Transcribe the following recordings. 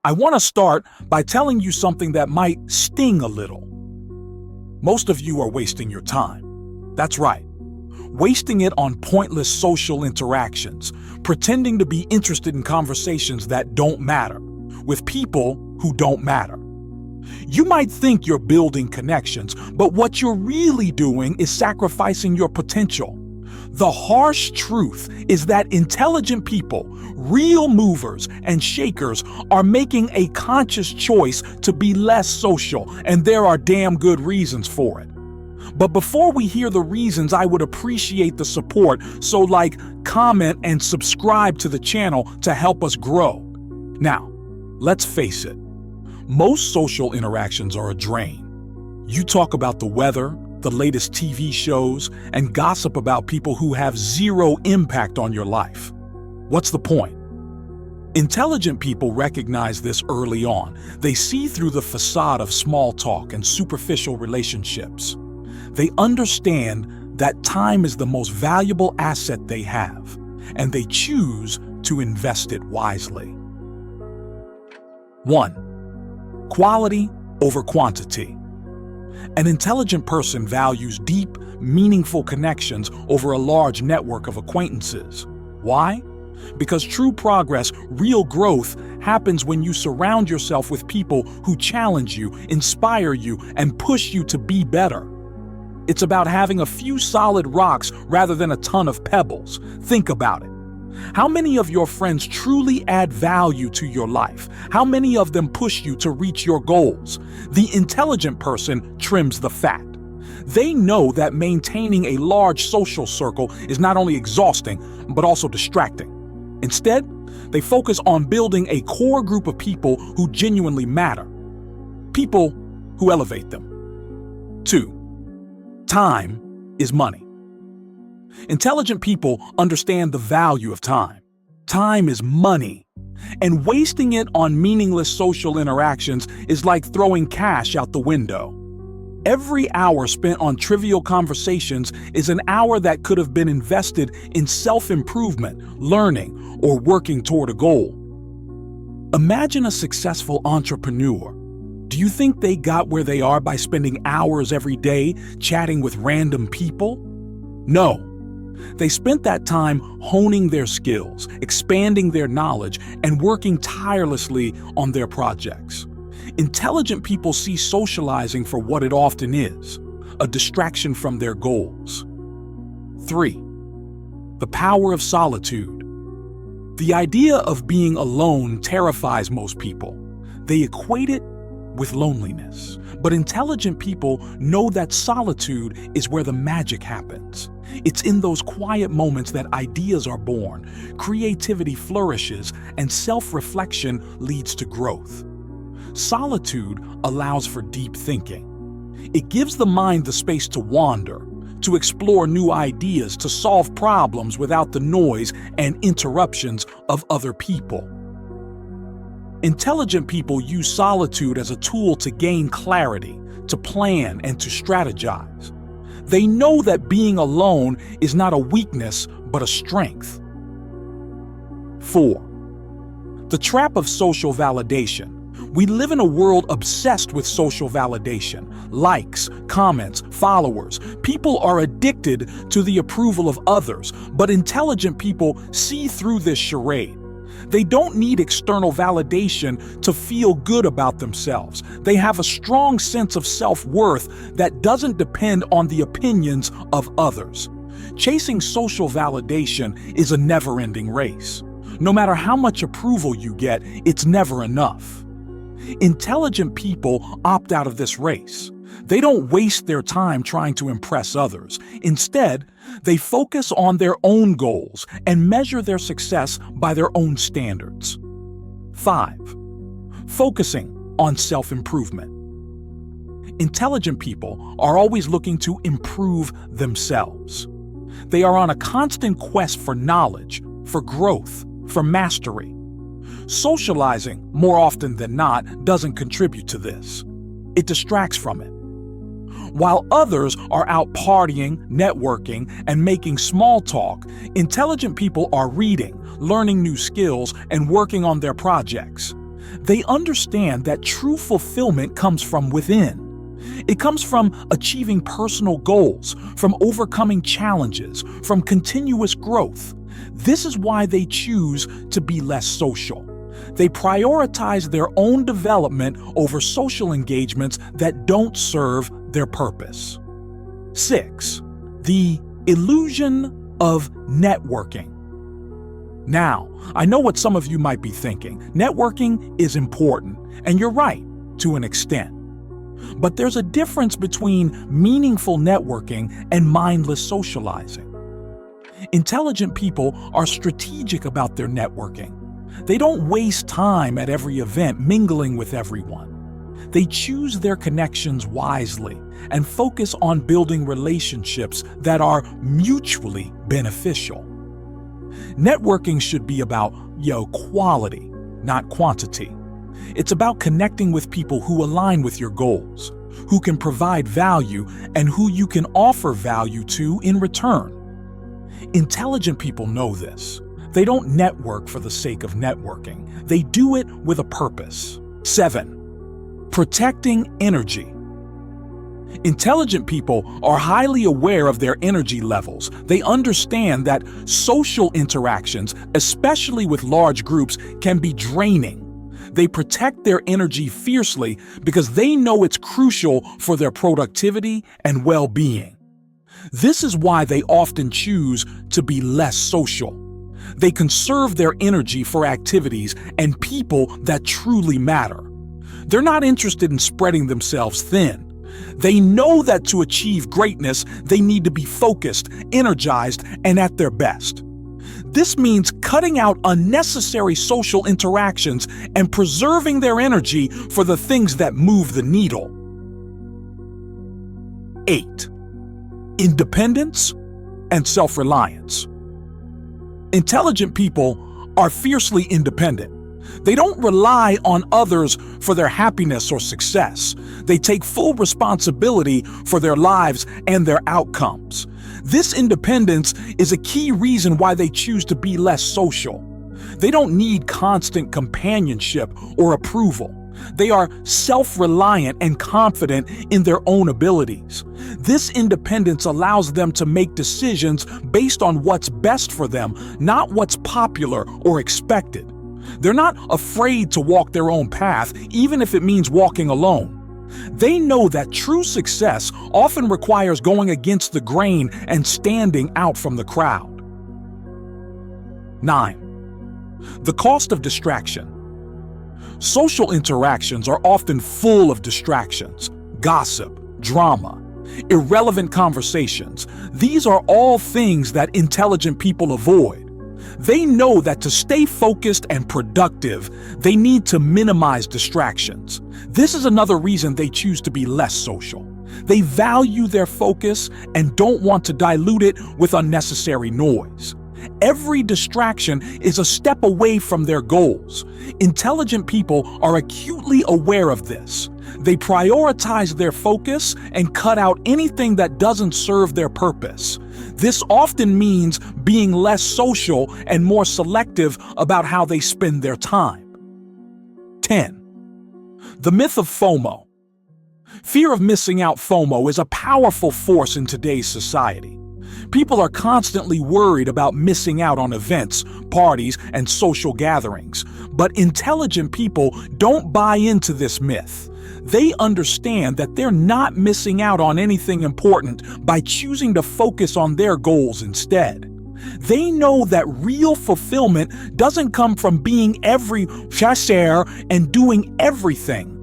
I want to start by telling you something that might sting a little. Most of you are wasting your time. That's right. Wasting it on pointless social interactions, pretending to be interested in conversations that don't matter, with people who don't matter. You might think you're building connections, but what you're really doing is sacrificing your potential. The harsh truth is that intelligent people, real movers and shakers, are making a conscious choice to be less social, and there are damn good reasons for it. But before we hear the reasons, I would appreciate the support, so comment and subscribe to the channel to help us grow. Now, let's face it, most social interactions are a drain. You talk about the weather, the latest TV shows, and gossip about people who have zero impact on your life. What's the point? Intelligent people recognize this early on. They see through the facade of small talk and superficial relationships. They understand that time is the most valuable asset they have, and they choose to invest it wisely. 1. Quality over quantity. An intelligent person values deep, meaningful connections over a large network of acquaintances. Why? Because true progress, real growth, happens when you surround yourself with people who challenge you, inspire you, and push you to be better. It's about having a few solid rocks rather than a ton of pebbles. Think about it. How many of your friends truly add value to your life? How many of them push you to reach your goals? The intelligent person trims the fat. They know that maintaining a large social circle is not only exhausting, but also distracting. Instead, they focus on building a core group of people who genuinely matter. People who elevate them. 2. Time is money. Intelligent people understand the value of time. Time is money, and wasting it on meaningless social interactions is like throwing cash out the window. Every hour spent on trivial conversations is an hour that could have been invested in self-improvement, learning, or working toward a goal. Imagine a successful entrepreneur. Do you think they got where they are by spending hours every day chatting with random people? No. They spent that time honing their skills, expanding their knowledge, and working tirelessly on their projects. Intelligent people see socializing for what it often is, a distraction from their goals. 3. The power of solitude. The idea of being alone terrifies most people. They equate it with loneliness. But intelligent people know that solitude is where the magic happens. It's in those quiet moments that ideas are born, creativity flourishes, and self-reflection leads to growth. Solitude allows for deep thinking. It gives the mind the space to wander, to explore new ideas, to solve problems without the noise and interruptions of other people. Intelligent people use solitude as a tool to gain clarity, to plan, and to strategize. They know that being alone is not a weakness, but a strength. 4. The trap of social validation. We live in a world obsessed with social validation. Likes, comments, followers. People are addicted to the approval of others, but intelligent people see through this charade. They don't need external validation to feel good about themselves. They have a strong sense of self-worth that doesn't depend on the opinions of others. Chasing social validation is a never-ending race. No matter how much approval you get, it's never enough. Intelligent people opt out of this race. They don't waste their time trying to impress others. Instead, they focus on their own goals and measure their success by their own standards. 5. Focusing on self-improvement. Intelligent people are always looking to improve themselves. They are on a constant quest for knowledge, for growth, for mastery. Socializing, more often than not, doesn't contribute to this. It distracts from it. While others are out partying, networking, and making small talk, intelligent people are reading, learning new skills, and working on their projects. They understand that true fulfillment comes from within. It comes from achieving personal goals, from overcoming challenges, from continuous growth. This is why they choose to be less social. They prioritize their own development over social engagements that don't serve their purpose. 6. The illusion of networking. Now, I know what some of you might be thinking. Networking is important, and you're right, to an extent. But there's a difference between meaningful networking and mindless socializing. Intelligent people are strategic about their networking. They don't waste time at every event mingling with everyone. They choose their connections wisely and focus on building relationships that are mutually beneficial. Networking should be about, quality, not quantity. It's about connecting with people who align with your goals, who can provide value, and who you can offer value to in return. Intelligent people know this. They don't network for the sake of networking. They do it with a purpose. 7. Protecting energy. Intelligent people are highly aware of their energy levels. They understand that social interactions, especially with large groups, can be draining. They protect their energy fiercely because they know it's crucial for their productivity and well-being. This is why they often choose to be less social. They conserve their energy for activities and people that truly matter. They're not interested in spreading themselves thin. They know that to achieve greatness, they need to be focused, energized, and at their best. This means cutting out unnecessary social interactions and preserving their energy for the things that move the needle. 8. Independence and self-reliance. Intelligent people are fiercely independent. They don't rely on others for their happiness or success. They take full responsibility for their lives and their outcomes. This independence is a key reason why they choose to be less social. They don't need constant companionship or approval. They are self-reliant and confident in their own abilities. This independence allows them to make decisions based on what's best for them, not what's popular or expected. They're not afraid to walk their own path, even if it means walking alone. They know that true success often requires going against the grain and standing out from the crowd. 9. The cost of distraction. Social interactions are often full of distractions, gossip, drama, irrelevant conversations. These are all things that intelligent people avoid. They know that to stay focused and productive, they need to minimize distractions. This is another reason they choose to be less social. They value their focus and don't want to dilute it with unnecessary noise. Every distraction is a step away from their goals. Intelligent people are acutely aware of this. They prioritize their focus and cut out anything that doesn't serve their purpose. This often means being less social and more selective about how they spend their time. 10. The myth of FOMO. Fear of missing out FOMO is a powerful force in today's society. People are constantly worried about missing out on events, parties, and social gatherings. But intelligent people don't buy into this myth. They understand that they're not missing out on anything important by choosing to focus on their goals instead. They know that real fulfillment doesn't come from being everywhere and doing everything.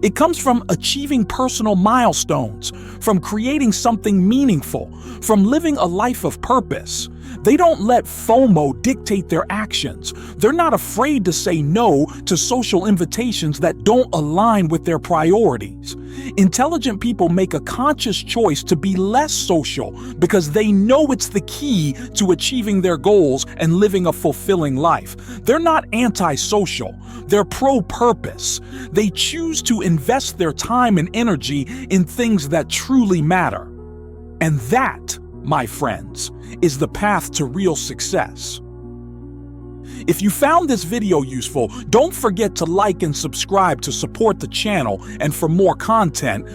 It comes from achieving personal milestones, from creating something meaningful, from living a life of purpose. They don't let FOMO dictate their actions. They're not afraid to say no to social invitations that don't align with their priorities. Intelligent people make a conscious choice to be less social because they know it's the key to achieving their goals and living a fulfilling life. They're not antisocial. They're pro-purpose. They choose to invest their time and energy in things that truly matter. And that, my friends, is the path to real success. If you found this video useful, don't forget to like and subscribe to support the channel, and for more content,